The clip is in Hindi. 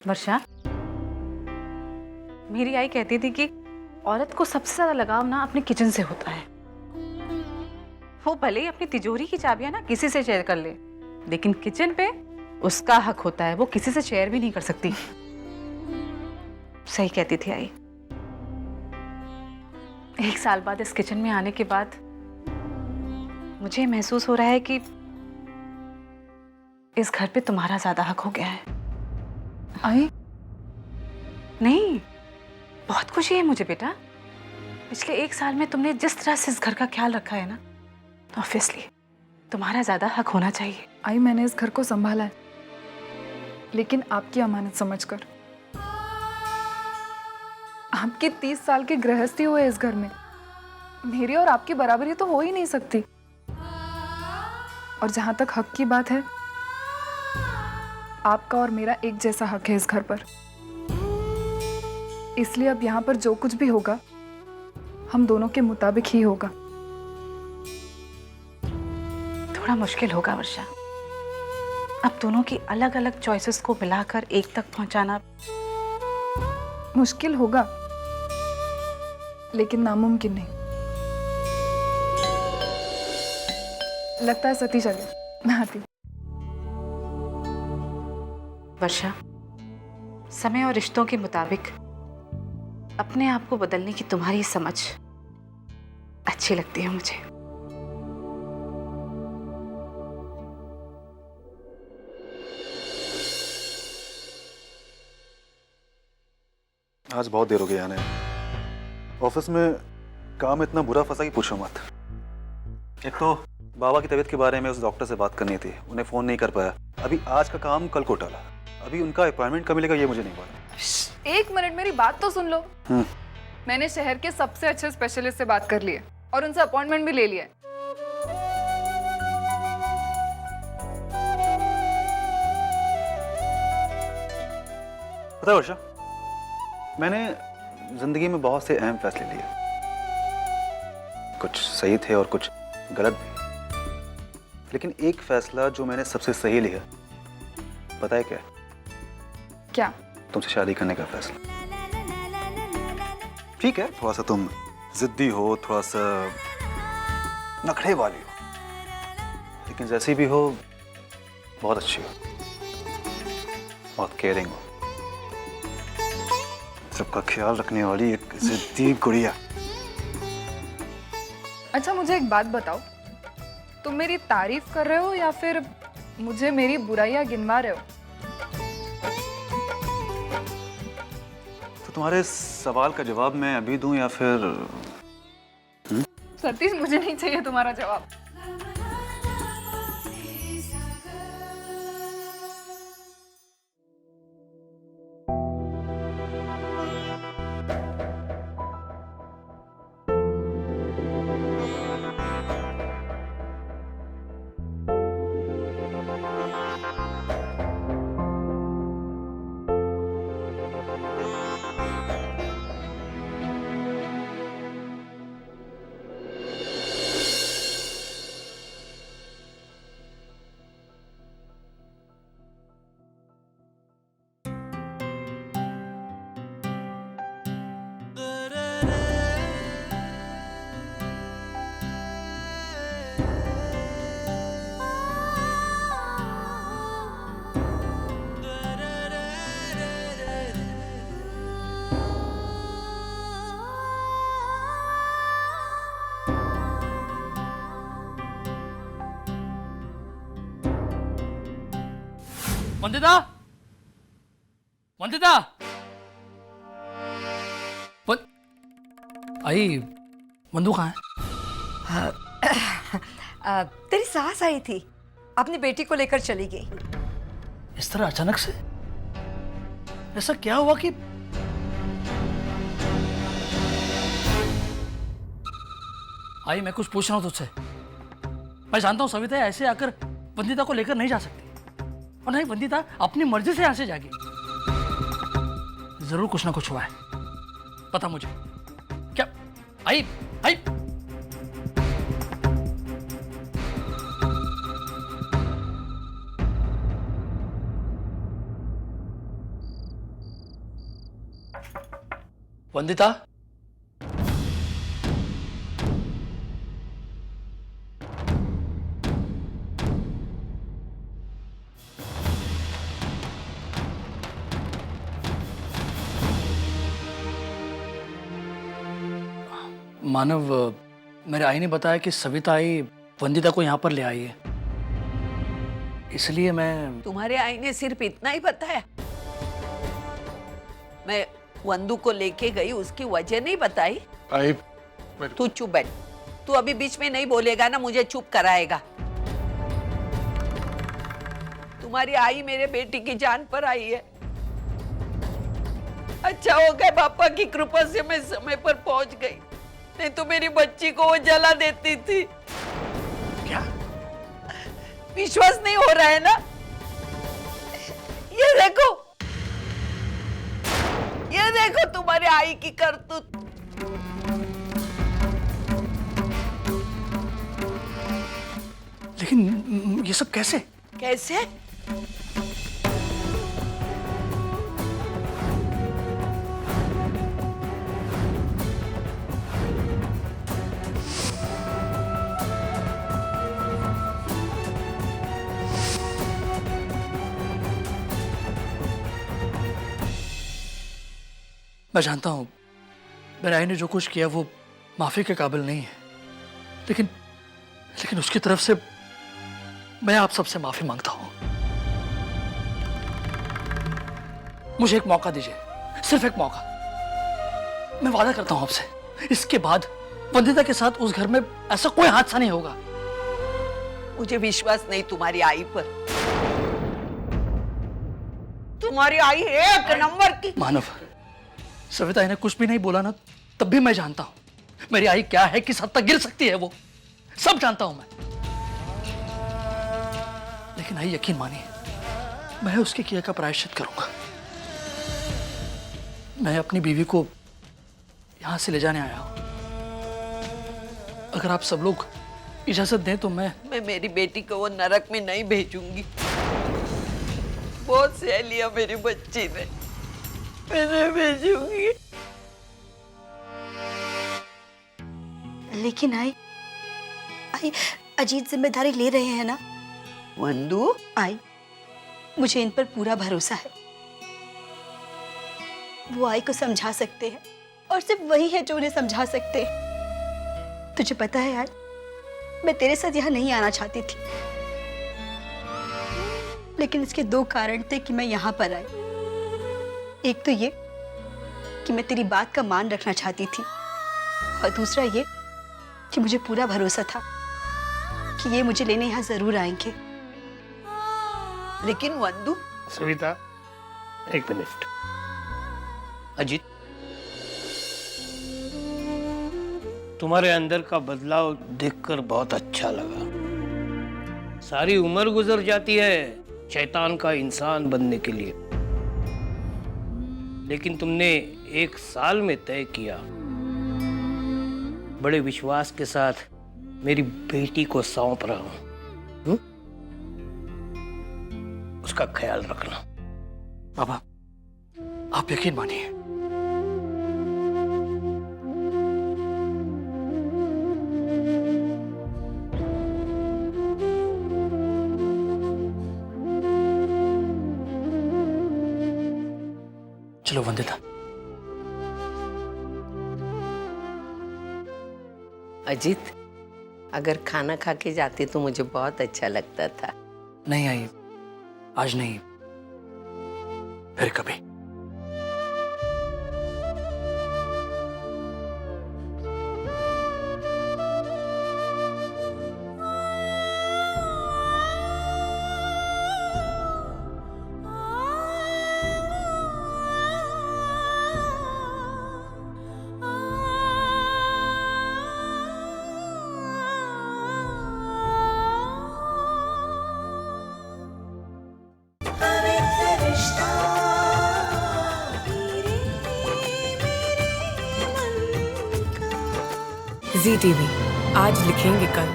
वर्षा, मेरी आई कहती थी कि औरत को सबसे ज्यादा लगाव ना अपने किचन से होता है। वो भले ही अपनी तिजोरी की चाबियां ना किसी से शेयर कर ले, लेकिन किचन पे उसका हक होता है, वो किसी से शेयर भी नहीं कर सकती। सही कहती थी आई। 1 साल बाद इस किचन में आने के बाद मुझे महसूस हो रहा है कि इस घर पे तुम्हारा ज्यादा हक हो गया है। आई नहीं, बहुत खुशी है मुझे बेटा। पिछले 1 साल में तुमने जिस तरह से इस घर का ख्याल रखा है ना, तो ऑब्वियसली तुम्हारा ज्यादा हक होना चाहिए। आई मैंने इस घर को संभाला है, लेकिन आपकी अमानत समझकर। आपकी 30 साल की गृहस्थी हुए इस घर में, मेरी और आपकी बराबरी तो हो ही नहीं सकती। और जहां तक हक की बात है, आपका और मेरा एक जैसा हक है इस घर पर। इसलिए अब यहाँ पर जो कुछ भी होगा, हम दोनों के मुताबिक ही होगा। थोड़ा मुश्किल होगा वर्षा, अब दोनों की अलग अलग चॉइसेस को मिलाकर एक तक पहुंचाना। मुश्किल होगा, लेकिन नामुमकिन नहीं। लगता है सतीश आ गया, मैं आती हूँ। वर्षा, समय और रिश्तों के मुताबिक अपने आप को बदलने की तुम्हारी समझ अच्छी लगती है मुझे। आज बहुत देर हो गई आने। ऑफिस में काम इतना बुरा फंसा कि पूछो मत। एक तो बाबा की तबीयत के बारे में उस डॉक्टर से बात करनी थी, उन्हें फोन नहीं कर पाया। अभी आज का काम कल को टाला। अभी उनका अपॉइंटमेंट कब मिलेगा ये मुझे नहीं पता। 1 मिनट, मेरी बात तो सुन लो। मैंने शहर के सबसे अच्छे स्पेशलिस्ट से बात कर ली है और उनसे अपॉइंटमेंट भी ले लिया है। पता है वर्षा, मैंने जिंदगी में बहुत से अहम फैसले लिए, कुछ सही थे और कुछ गलत भी। लेकिन एक फैसला जो मैंने सबसे सही लिया, पता है क्या? क्या? तुमसे शादी करने का फैसला। ठीक है, थोड़ा सा तुम जिद्दी हो, थोड़ा सा नखरे वाली हो, लेकिन जैसी भी हो बहुत अच्छी हो, बहुत केयरिंग हो, सबका ख्याल रखने वाली एक जिद्दी गुड़िया। अच्छा, मुझे एक बात बताओ, तुम मेरी तारीफ कर रहे हो या फिर मुझे मेरी बुराइयां गिनवा रहे हो? तो तुम्हारे इस सवाल का जवाब मैं अभी दूं या फिर? सतीश, मुझे नहीं चाहिए तुम्हारा जवाब। वंदिता, वंदिता, आई वंदू कहाँ है? तेरी सास आई थी, अपनी बेटी को लेकर चली गई। इस तरह अचानक से? ऐसा क्या हुआ कि? आई, मैं कुछ पूछ रहा हूं तुझसे। मैं जानता हूं सविता ऐसे आकर वंदिता को लेकर नहीं जा सकती, और नहीं वंदिता अपनी मर्जी से यहां से जाएगी। जरूर कुछ ना कुछ हुआ है, पता मुझे। क्या? आई, आई, वंदिता, मानव, मेरे आई ने बताया कि सविता आई वंदिता को यहाँ पर ले आई है, इसलिए मैं। तुम्हारे आई ने सिर्फ इतना ही बताया? मैं वंदू को लेके गई, उसकी वजह नहीं बताई? आई तू चुप बैठ। तू अभी बीच में नहीं बोलेगा ना, मुझे चुप कराएगा। तुम्हारी आई मेरे बेटी की जान पर आई है। अच्छा हो गया पापा की कृपा से मैं समय पर पहुंच गई, नहीं तो मेरी बच्ची को वो जला देती थी। क्या? विश्वास नहीं हो रहा है ना? ये देखो तुम्हारे आई की करतूत। लेकिन ये सब कैसे? कैसे? मैं जानता हूं मेरे आई ने जो कुछ किया वो माफी के काबिल नहीं है, लेकिन उसकी तरफ से मैं आप सबसे माफी मांगता हूं। मुझे एक मौका दीजिए, सिर्फ एक मौका। मैं वादा करता हूं आपसे, इसके बाद वंदिता के साथ उस घर में ऐसा कोई हादसा नहीं होगा। मुझे विश्वास नहीं तुम्हारी आई पर। तुम्हारी आई एक नंबर की। मानव, सविता ने कुछ भी नहीं बोला ना, तब भी मैं जानता हूं मेरी आई क्या है, किस हद तक गिर सकती है, वो सब जानता हूं मैं। लेकिन आई यकीन मानिए, मैं उसके किए का प्रायश्चित करूंगा। मैं अपनी बीवी को यहां से ले जाने आया हूं। अगर आप सब लोग इजाजत दें तो मैं मेरी बेटी को वो नरक में नहीं भेजूंगी। बहुत सह लिया मेरी बच्ची ने, मैं नहीं भेजूंगी। लेकिन आई अजीत जिम्मेदारी ले रहे हैं ना? वंदू, आई, मुझे इन पर पूरा भरोसा है। वो आई को समझा सकते हैं और सिर्फ वही है जो उन्हें समझा सकते हैं। तुझे पता है यार, मैं तेरे साथ यहाँ नहीं आना चाहती थी, लेकिन इसके दो कारण थे कि मैं यहाँ पर आई। एक तो ये कि मैं तेरी बात का मान रखना चाहती थी, और दूसरा ये कि मुझे पूरा भरोसा था कि ये मुझे लेने यहाँ जरूर आएंगे। लेकिन वंदू। सविता, एक मिनट। अजीत, तुम्हारे अंदर का बदलाव देखकर बहुत अच्छा लगा। सारी उम्र गुजर जाती है शैतान का इंसान बनने के लिए, लेकिन तुमने 1 साल में तय किया। बड़े विश्वास के साथ मेरी बेटी को सौंप रहा हूं। उसका ख्याल रखना। बाबा, आप यकीन मानिए, चलो वंदिता। अजीत, अगर खाना खा के जाते तो मुझे बहुत अच्छा लगता था। नहीं आई, आज नहीं, फिर कभी। ZTV, आज लिखेंगे कल।